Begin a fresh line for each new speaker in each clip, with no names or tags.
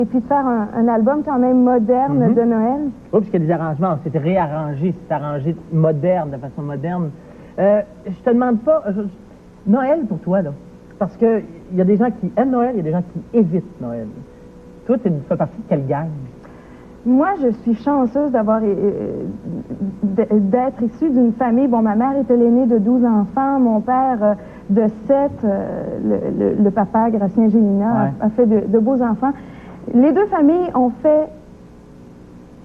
Et puis de faire un album quand même moderne de Noël.
Oui, parce qu'il y a des arrangements, c'était réarrangé, c'est arrangé moderne, de façon moderne. Je te demande pas, Noël pour toi, là, parce qu'il y a des gens qui aiment Noël, il y a des gens qui évitent Noël. Toi, tu fais partie de quelle gang?
Moi, je suis chanceuse d'être issue d'une famille. Bon, ma mère était l'aînée de 12 enfants, mon père de 7, le papa, Gracien Gélina, a fait de beaux enfants. Les deux familles ont fait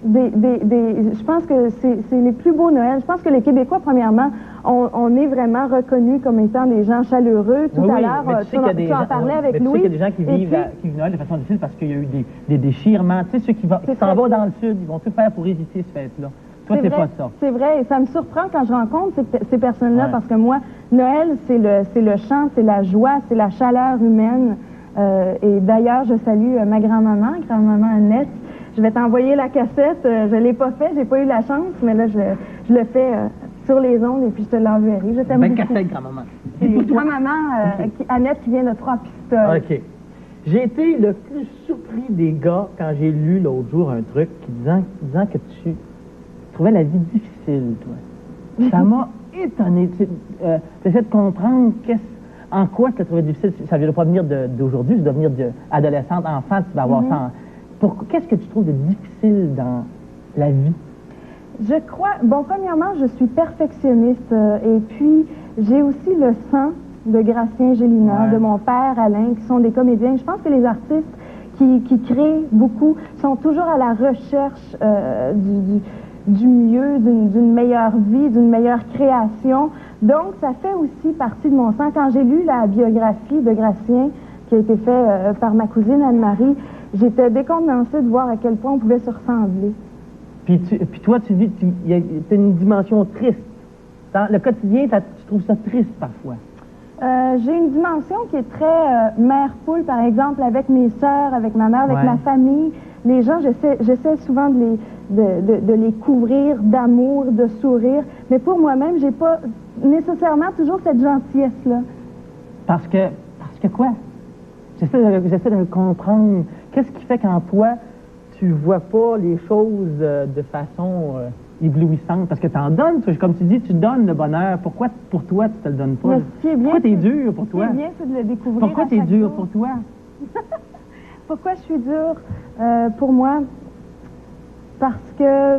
je pense que c'est les plus beaux Noëls. Je pense que les Québécois, premièrement, on est vraiment reconnus comme étant des gens chaleureux. Tout à l'heure, tu en parlais avec Louis.
Tu sais qu'il y a des gens qui vivent Noël de façon difficile parce qu'il y a eu des déchirements. Tu sais, ceux qui s'en vont dans le Sud, ils vont tout faire pour éviter ce fête-là. Toi, c'est pas ça. C'est vrai, et ça me surprend quand je rencontre ces personnes-là parce que moi, Noël, c'est le chant, c'est la joie, c'est la chaleur humaine. Et d'ailleurs, je salue ma grand-maman Annette. Je vais t'envoyer la cassette. Je ne l'ai pas fait, j'ai pas eu la chance, mais là, je le fais sur les ondes et puis je te l'enverrai. Je t'aime beaucoup. Belle cassette, grand-maman.
C'est grand-maman, Annette qui vient de Trois-Pistoles.
OK. J'ai été le plus surpris des gars quand j'ai lu l'autre jour un truc disant que tu trouvais la vie difficile, toi. Ça m'a étonné. Tu essaies de comprendre en quoi tu l'as trouvé difficile. Ça ne vient pas venir d'aujourd'hui, ça doit venir d'adolescente, enfant, tu vas avoir ça. Qu'est-ce que tu trouves de difficile dans la vie?
Je crois, bon, premièrement, je suis perfectionniste et puis j'ai aussi le sang de Gracien Gélina, de mon père Alain, qui sont des comédiens. Je pense que les artistes qui créent beaucoup sont toujours à la recherche du mieux, d'une meilleure vie, d'une meilleure création. Donc, ça fait aussi partie de mon sang. Quand j'ai lu la biographie de Gracien, qui a été faite par ma cousine Anne-Marie, j'étais décontenancée de voir à quel point on pouvait se ressembler.
Puis toi, tu dis qu'il y a une dimension triste. Dans le quotidien, tu trouves ça triste parfois.
J'ai une dimension qui est très mère-poule, par exemple, avec mes sœurs, avec ma mère, avec ma famille. Les gens, j'essaie souvent de les couvrir d'amour, de sourire. Mais pour moi-même, j'ai pas nécessairement toujours cette gentillesse-là. Parce que
quoi? J'essaie de comprendre. Qu'est-ce qui fait qu'en toi, tu vois pas les choses de façon éblouissante? Parce que tu en donnes, comme tu dis, tu donnes le bonheur. Pourquoi pour toi, tu te le donnes pas? Pourquoi t'es dur pour toi?
Ce qui est bien, c'est de le découvrir.
Pourquoi t'es dur pour toi?
Pourquoi je suis dure pour moi? Parce que,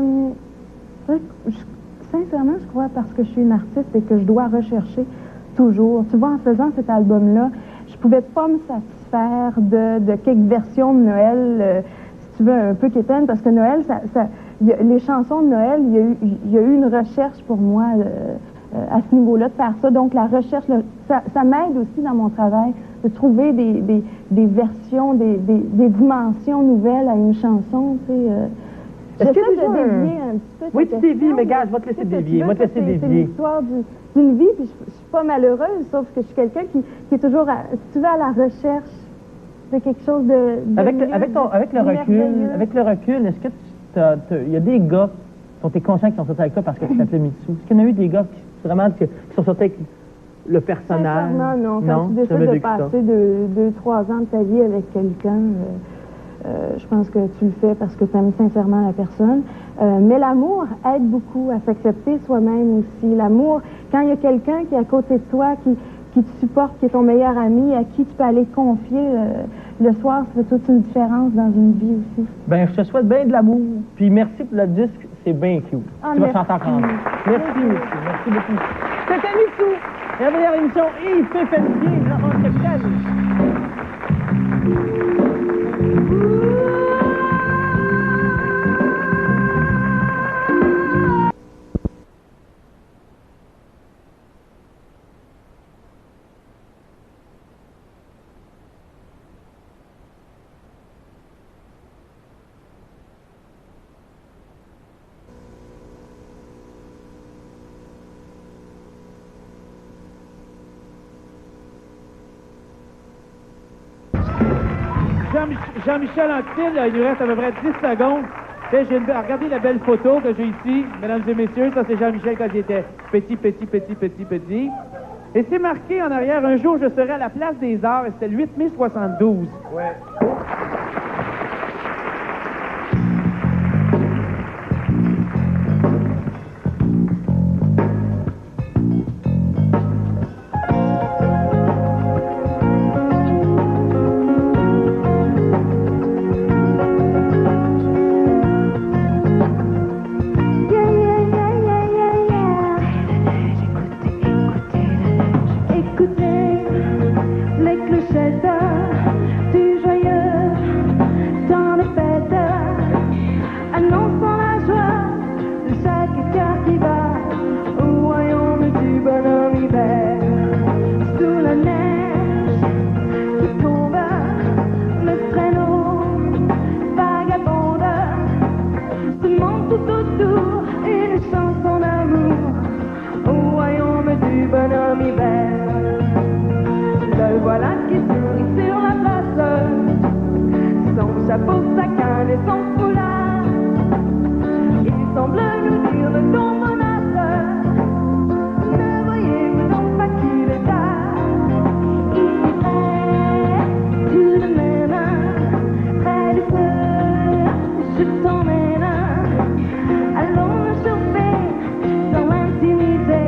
sincèrement, je crois parce que je suis une artiste et que je dois rechercher toujours. Tu vois, en faisant cet album-là, je pouvais pas me satisfaire de quelques versions de Noël, si tu veux, un peu quétaines, parce que Noël, les chansons de Noël, il y a eu une recherche pour moi à ce niveau-là de faire ça. Donc, la recherche, ça m'aide aussi dans mon travail de trouver des versions, des dimensions nouvelles à une chanson, tu sais.
Est-ce que
déjà dévier un petit peu.
Oui, tu dévies, mais gars, je vais te laisser dévier.
C'est l'histoire d'une vie, puis je suis pas malheureuse, sauf que je suis quelqu'un qui est toujours, si tu veux, à la recherche de quelque chose de
avec le recul, est-ce que il y a des gars dont tu es conscient qui sont sortis avec toi parce que tu t'appelais Mitsou? Est-ce qu'il y en a eu des gars qui sont sortis avec le personnage?
Non. Quand tu décides de passer 2-3 ans de ta vie avec quelqu'un, je pense que tu le fais parce que tu aimes sincèrement la personne. Mais l'amour aide beaucoup à s'accepter soi-même aussi. L'amour, quand il y a quelqu'un qui est à côté de toi, qui te supporte, qui est ton meilleur ami, à qui tu peux aller te confier, le soir, ça fait toute une différence dans une vie aussi.
Ben, je te souhaite bien de l'amour. Puis merci pour le disque, c'est bien cute. Tu vas chanter encore. Merci, Mitsou. Merci beaucoup. C'était Mitsou. Bienvenue à l'émission Il fait Pelletier, les enfants de Capitale.
Jean-Michel Anctil, il nous reste à peu près 10 secondes. Regardez la belle photo que j'ai ici, mesdames et messieurs. Ça, c'est Jean-Michel quand il était petit. Et c'est marqué en arrière, un jour, je serai à la place des arts, et c'était le 8 mai 72.
Ouais. sacan et son foulard. Il semble nous dire ne tombe menace. Ne voyez-vous donc pas qu'il est tard? Il est tout de même près du feu. Je t'emmène. Allons nous chauffer dans l'intimité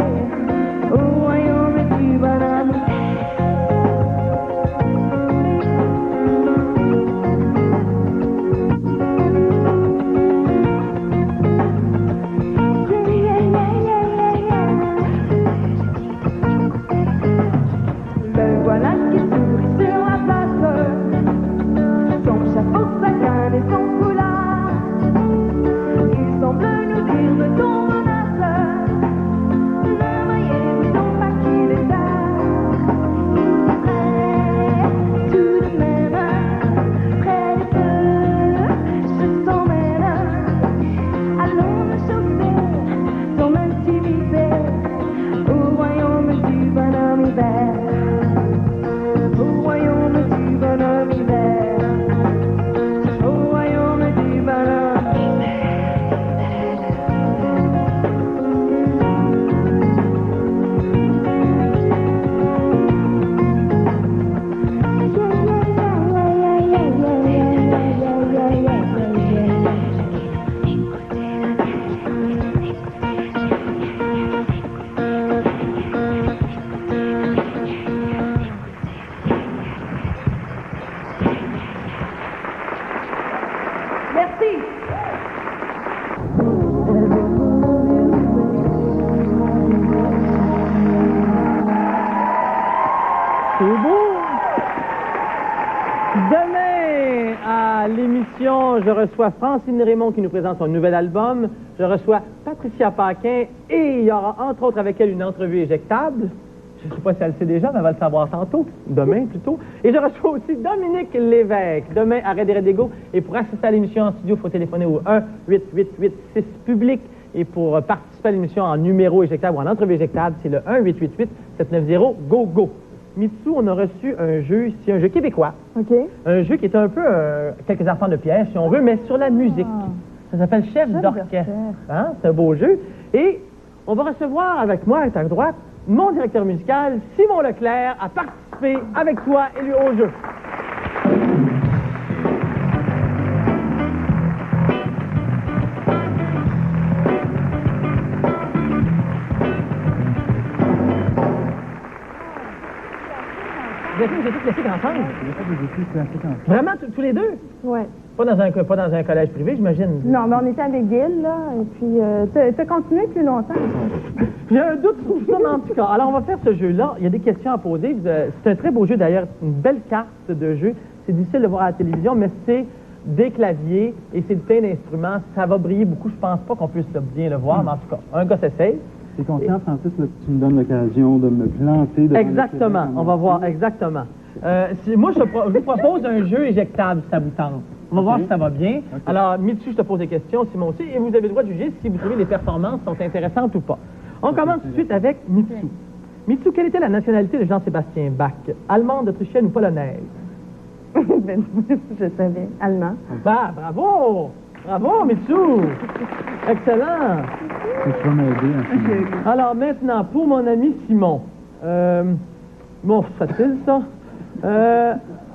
au royaume du bonhomme. Le voilà qui sourit sur la place, son chapeau, sa canne et son foulard. Il semble nous dire ne t'en menace. Ne voyez-vous donc pas qu'il est tard? Il est tout de même près du feu. Je t'emmène. Allons nous chauffer dans l'intimité au royaume du bonhomme hiver. Au royaume du bonhomme hiver. Au royaume du bonhomme hiver. Merci.
C'est beau! Demain, à l'émission, je reçois Francine Raymond qui nous présente son nouvel album. Je reçois Patricia Paquin et il y aura entre autres avec elle une entrevue éjectable. Je ne sais pas si elle le sait déjà, mais elle va le savoir tantôt, demain plutôt. Et je reçois aussi Dominique Lévesque, demain à Red Redigo. Et pour assister à l'émission en studio, il faut téléphoner au 1-888-6 public. Et pour participer à l'émission en numéro éjectable ou en entrevue éjectable, c'est le 1-888-790-GO-GO. Mitsu, on a reçu un jeu ici, un jeu québécois.
OK.
Un jeu qui est un peu quelques enfants de piège, si on veut, mais sur la musique. Ça s'appelle Chef d'orchestre. Hein? C'est un beau jeu. Et on va recevoir avec moi, à ta droite, mon directeur musical, Simon Leclerc, à participer avec toi et lui au jeu. Vous avez fait des études classiques ensemble?
J'ai fait des études classiques ensemble.
Vraiment, tous les deux?
Oui.
Pas dans un collège privé, j'imagine?
Non, mais on était avec Gil, là, et puis t'as continué plus longtemps.
J'ai un doute sur ça, mais en tout cas. Alors, on va faire ce jeu-là. Il y a des questions à poser. C'est un très beau jeu, d'ailleurs, une belle carte de jeu. C'est difficile de voir à la télévision, mais c'est des claviers et c'est plein d'instruments. Ça va briller beaucoup. Je pense pas qu'on puisse bien le voir, mais en tout cas, un gars s'essaye.
C'est conscient, Francis, là, que tu me donnes l'occasion de me planter devant
Exactement. On va voir, exactement. Moi, je vous propose un jeu éjectable, si ça vous tente. On va voir si ça va bien. Okay. Alors, Mitsu, je te pose des questions, Simon aussi, et vous avez le droit de juger si vous trouvez les performances sont intéressantes ou pas. On commence tout de suite avec Mitsu. Okay. Mitsu, quelle était la nationalité de Jean-Sébastien Bach? Allemande, autrichienne ou polonaise?
Ben, je savais. Allemand.
Bah, bravo! Bravo, Mitsu! Excellent!
Tu vas m'aider.
Alors, maintenant, pour mon ami Simon. Bon, c'est facile, ça.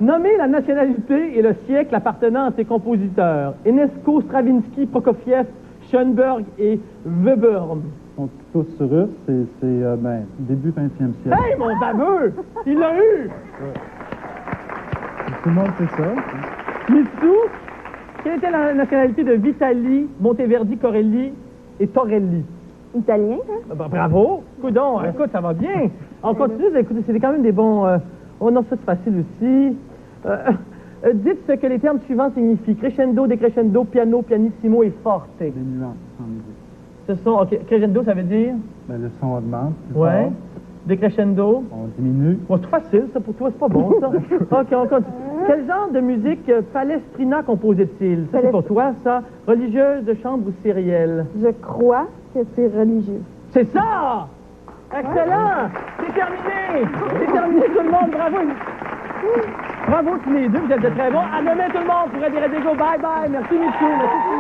Nommez la nationalité et le siècle appartenant à ces compositeurs. Enesco, Stravinsky, Prokofiev, Schoenberg et Webern.
Ils sont tous russes, c'est début 20e siècle.
Hey, mon baveux! Il l'a eu!
Tout le monde fait ça.
Mitsu, quelle était la nationalité de Vitali, Monteverdi, Corelli et Torelli?
Italien, hein?
Bravo! Coudon, ouais. Écoute, ça va bien. On continue, écoutez, c'est quand même des bons... Oh non, ça c'est facile aussi. Dites ce que les termes suivants signifient. Crescendo, décrescendo, piano, pianissimo et forte.
Des nuances en musique.
Ce sont... OK, crescendo, ça veut dire?
Ben, le son augmente.
Ouais. Décrescendo?
On diminue.
Oh, c'est facile, ça, pour toi, c'est pas bon, ça. OK, on continue. Quel genre de musique Palestrina composait-il? Ça, c'est pour toi, ça. Religieuse, de chambre ou sérielle?
Je crois que c'est religieux.
C'est ça! Excellent! C'est terminé! C'est terminé, tout le monde, bravo! Bravo tous les deux, vous êtes de très bons. À demain tout le monde pour Radio Go. Bye bye. Merci Michou. Merci.